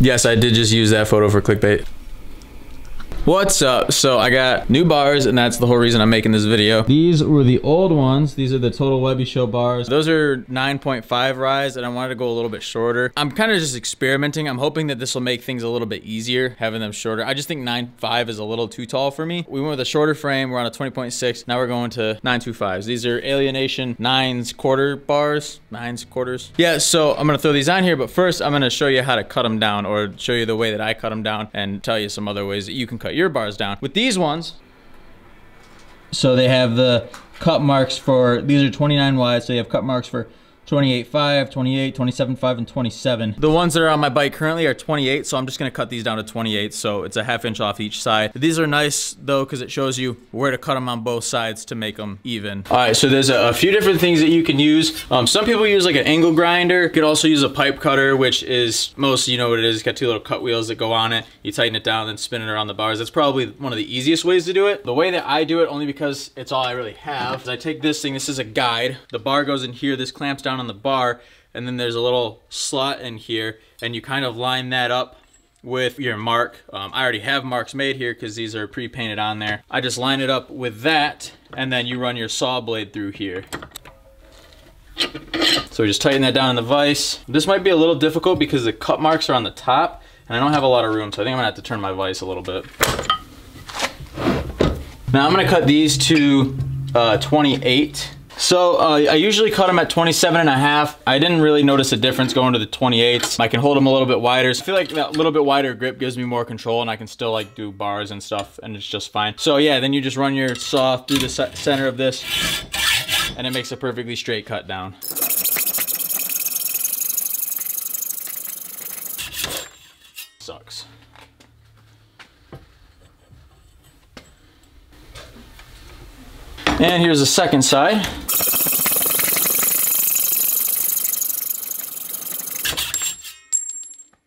Yes, I did just use that photo for clickbait. What's up? So I got new bars, and that's the whole reason I'm making this video. These were the old ones. These are the Total Webby Show bars. Those are 9.5 rise, and I wanted to go a little bit shorter. I'm kind of just experimenting. I'm hoping that this will make things a little bit easier, having them shorter. I just think 9.5 is a little too tall for me. We went with a shorter frame. We're on a 20.6. Now we're going to 9.25s. These are Alienation 9/4 bars. 9/4. Yeah, so I'm gonna throw these on here, but first I'm gonna show you how to cut them down, or show you the way that I cut them down, and tell you some other ways that you can cut your bars down. With these ones, so they have the cut marks for, these are 29 wide, so you have cut marks for 28.5, 28, 27.5, and 27. The ones that are on my bike currently are 28, so I'm just gonna cut these down to 28, so it's a ½ inch off each side. These are nice though, because it shows you where to cut them on both sides to make them even. All right, so there's a few different things that you can use. Some people use like an angle grinder. You could also use a pipe cutter, which is, most, you know what it is, it's got two little cut wheels that go on it. You tighten it down, then spin it around the bars. That's probably one of the easiest ways to do it. The way that I do it, only because it's all I really have, is I take this thing, this is a guide. The bar goes in here, this clamps down on the bar, and then there's a little slot in here, and you kind of line that up with your mark. I already have marks made here because these are pre-painted on there. I just line it up with that, and then you run your saw blade through here. So we just tighten that down in the vise. This might be a little difficult because the cut marks are on the top, and I don't have a lot of room, so I think I'm gonna have to turn my vise a little bit. Now I'm gonna cut these to 28. So I usually cut them at 27.5. I didn't really notice a difference going to the 28s. I can hold them a little bit wider. So I feel like that little bit wider grip gives me more control, and I can still like do bars and stuff, and it's just fine. So yeah, then you just run your saw through the center of this, and it makes a perfectly straight cut down. Sucks. And here's the second side.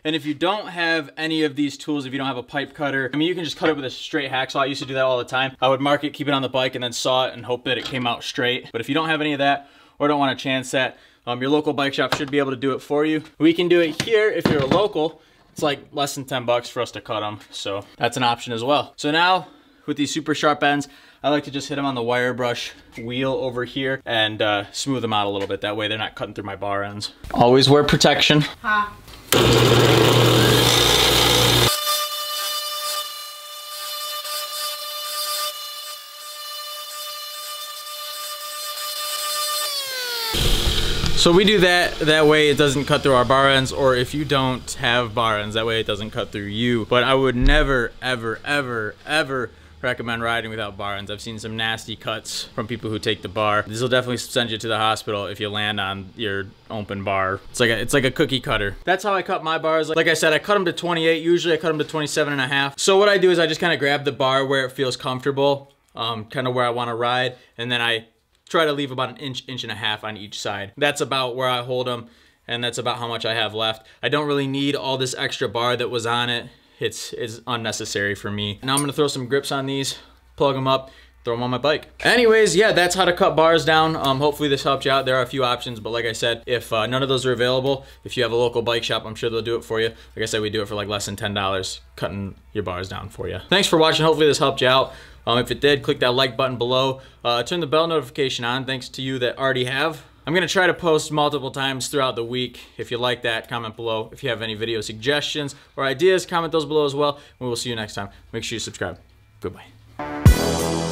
And if you don't have any of these tools, if you don't have a pipe cutter, I mean, you can just cut it with a straight hacksaw. I used to do that all the time. I would mark it, keep it on the bike, and then saw it and hope that it came out straight. But if you don't have any of that, or don't want to chance that, your local bike shop should be able to do it for you. We can do it here if you're a local. It's like less than 10 bucks for us to cut them. So that's an option as well. So now, with these super sharp ends, I like to just hit them on the wire brush wheel over here and smooth them out a little bit. That way they're not cutting through my bar ends. Always wear protection. Ha. So we do that way it doesn't cut through our bar ends, or if you don't have bar ends, that way it doesn't cut through you. But I would never, ever, ever, ever recommend riding without bar ends. I've seen some nasty cuts from people who take the bar. This will definitely send you to the hospital if you land on your open bar. It's like a cookie cutter. That's how I cut my bars. Like I said, I cut them to 28. Usually I cut them to 27.5. So what I do is I just kind of grab the bar where it feels comfortable, kind of where I want to ride, and then I try to leave about an inch, inch and a half on each side. That's about where I hold them, and that's about how much I have left. I don't really need all this extra bar that was on it. It's unnecessary for me. Now I'm gonna throw some grips on these, plug them up, throw them on my bike. Anyways, yeah, that's how to cut bars down. Hopefully this helped you out. There are a few options, but like I said, if none of those are available, if you have a local bike shop, I'm sure they'll do it for you. Like I said, we do it for like less than $10, cutting your bars down for you. Thanks for watching. Hopefully this helped you out. If it did, click that like button below. Turn the bell notification on, thanks to you that already have. I'm gonna try to post multiple times throughout the week. If you like that, comment below. If you have any video suggestions or ideas, comment those below as well. We will see you next time. Make sure you subscribe. Goodbye.